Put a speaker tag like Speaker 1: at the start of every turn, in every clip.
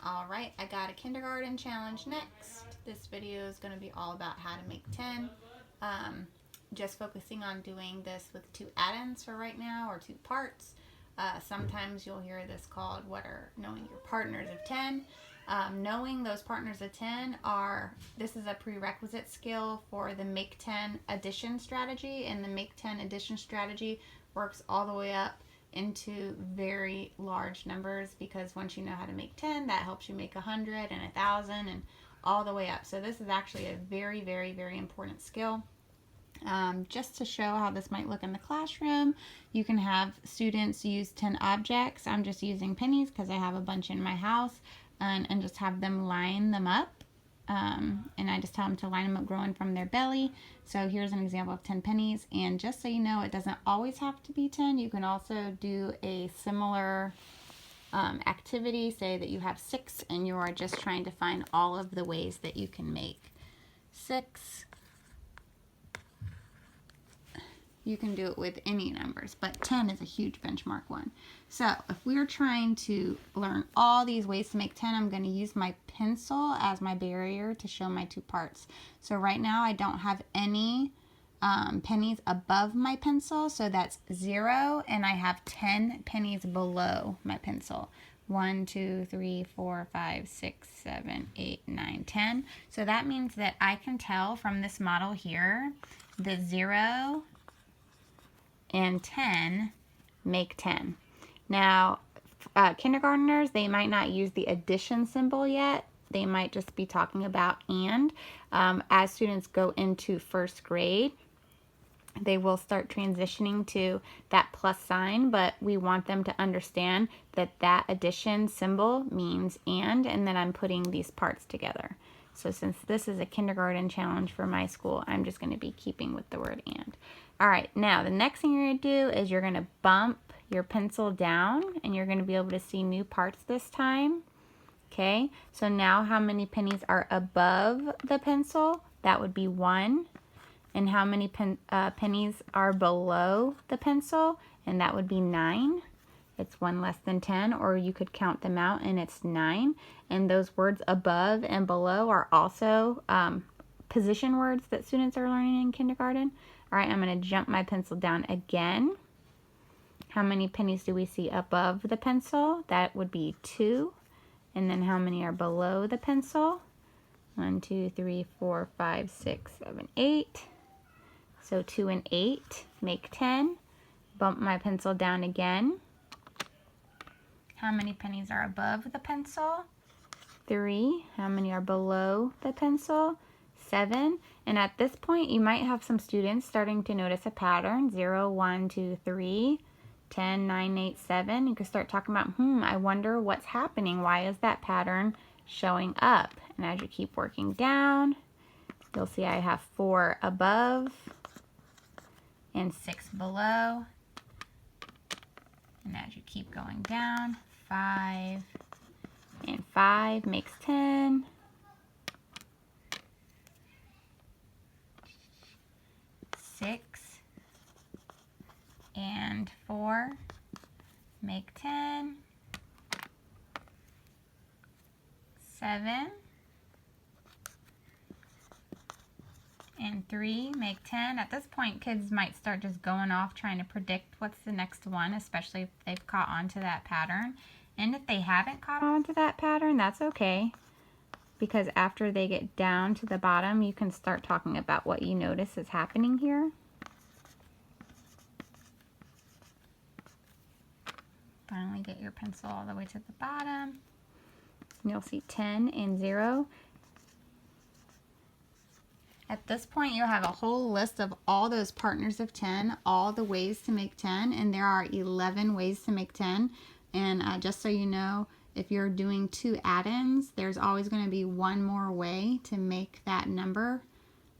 Speaker 1: Alright, I got a kindergarten challenge next. This video is going to be all about how to make 10. Just focusing on doing this with 2 addends for right now, or 2 parts. Sometimes you'll hear this called knowing your partners of 10. Knowing those partners of 10 this is a prerequisite skill for the make 10 addition strategy, and the make 10 addition strategy works all the way up into very large numbers, because once you know how to make 10, that helps you make 100 and 1,000 and all the way up. So this is actually a very, very, very important skill. Just to show how this might look in the classroom, you can have students use 10 objects. I'm just using pennies because I have a bunch in my house, and just have them line them up. And I just tell them to line them up growing from their belly. So here's an example of 10 pennies. And just so you know, it doesn't always have to be 10. You can also do a similar activity. Say that you have 6 and you are just trying to find all of the ways that you can make 6. You can do it with any numbers, but 10 is a huge benchmark one. So if we're trying to learn all these ways to make 10, I'm going to use my pencil as my barrier to show my 2 parts. So right now I don't have any pennies above my pencil, so that's 0, and I have 10 pennies below my pencil. 1, 2, 3, 4, 5, 6, 7, 8, 9, 10. So that means that I can tell from this model here, the 0 and 10 make 10. Now, kindergartners, they might not use the addition symbol yet. They might just be talking about and. As students go into first grade, they will start transitioning to that plus sign, but we want them to understand that that addition symbol means and then I'm putting these parts together. So since this is a kindergarten challenge for my school, I'm just going to be keeping with the word and. All right, now the next thing you're going to do is you're going to bump your pencil down, and you're going to be able to see new parts this time. Okay, so now how many pennies are above the pencil? That would be 1. And how many pennies are below the pencil? And that would be 9. It's 1 less than 10, or you could count them out and it's 9. And those words above and below are also position words that students are learning in kindergarten. All right, I'm going to jump my pencil down again. How many pennies do we see above the pencil? That would be 2. And then how many are below the pencil? 1, 2, 3, 4, 5, 6, 7, 8. So 2 and 8 make 10. Bump my pencil down again. How many pennies are above the pencil? 3. How many are below the pencil? 7. And at this point, you might have some students starting to notice a pattern. 0, 1, 2, 3, 10, 9, 8, 7. You can start talking about, I wonder what's happening. Why is that pattern showing up? And as you keep working down, you'll see I have 4 above and 6 below. And as you keep going down, 5 and 5 makes 10. 6 and 4 make 10. 7 and 3 make 10. At this point, kids might start just going off trying to predict what's the next one, especially if they've caught on to that pattern. And if they haven't caught on to that pattern, that's okay, because after they get down to the bottom, you can start talking about what you notice is happening here. Finally get your pencil all the way to the bottom. You'll see 10 and 0. At this point, you'll have a whole list of all those partners of 10, all the ways to make 10, and there are 11 ways to make 10. And just so you know, if you're doing 2 addends, there's always going to be one more way to make that number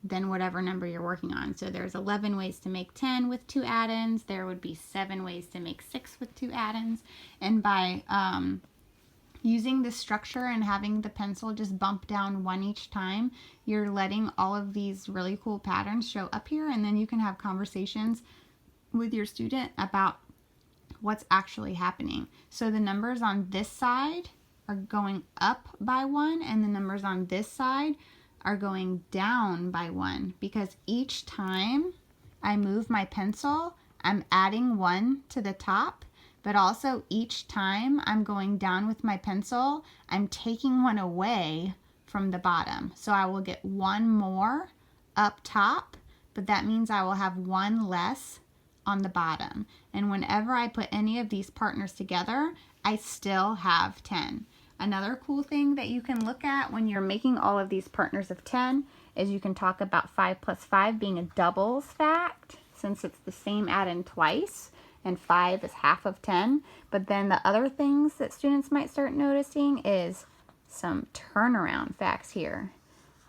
Speaker 1: than whatever number you're working on. So there's 11 ways to make 10 with 2 addends. There would be 7 ways to make 6 with 2 addends. And by using this structure and having the pencil just bump down 1 each time, you're letting all of these really cool patterns show up here, and then you can have conversations with your student about what's actually happening. So the numbers on this side are going up by 1 and the numbers on this side are going down by 1, because each time I move my pencil, I'm adding 1 to the top, but also each time I'm going down with my pencil, I'm taking 1 away from the bottom. So I will get 1 more up top, but that means I will have 1 less on the bottom. And whenever I put any of these partners together, I still have 10. Another cool thing that you can look at when you're making all of these partners of 10 is you can talk about 5 plus 5 being a doubles fact, since it's the same addend twice, and 5 is half of 10. But then the other things that students might start noticing is some turnaround facts here.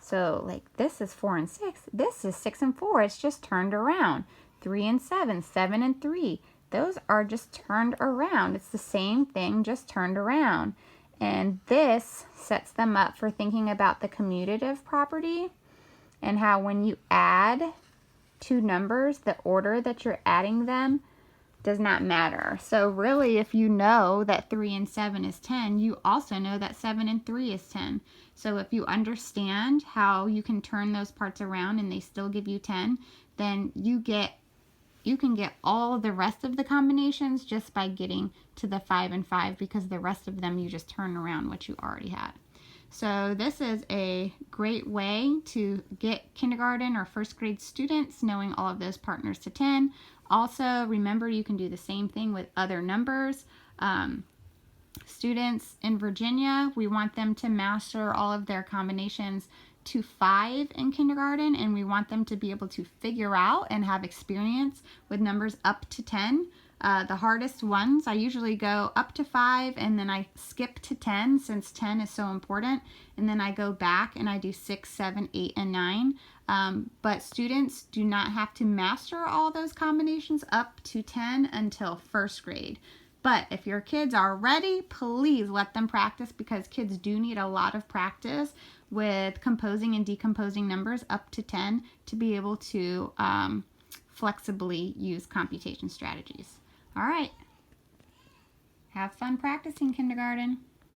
Speaker 1: So like this is 4 and 6, this is 6 and 4, it's just turned around. 3 and 7, 7 and 3, those are just turned around. It's the same thing, just turned around. And this sets them up for thinking about the commutative property and how when you add two numbers, the order that you're adding them does not matter. So really, if you know that 3 and 7 is 10, you also know that 7 and 3 is 10. So if you understand how you can turn those parts around and they still give you 10, then you can get all the rest of the combinations just by getting to the 5 and 5, because the rest of them you just turn around what you already had. So this is a great way to get kindergarten or first grade students knowing all of those partners to 10. Also, remember you can do the same thing with other numbers. Students in Virginia, we want them to master all of their combinations to 5 in kindergarten, and we want them to be able to figure out and have experience with numbers up to 10. The hardest ones, I usually go up to 5 and then I skip to 10 since 10 is so important, and then I go back and I do 6, 7, 8, and 9. But students do not have to master all those combinations up to 10 until first grade. But if your kids are ready, please let them practice, because kids do need a lot of practice with composing and decomposing numbers up to 10 to be able to flexibly use computation strategies. All right. Have fun practicing, kindergarten.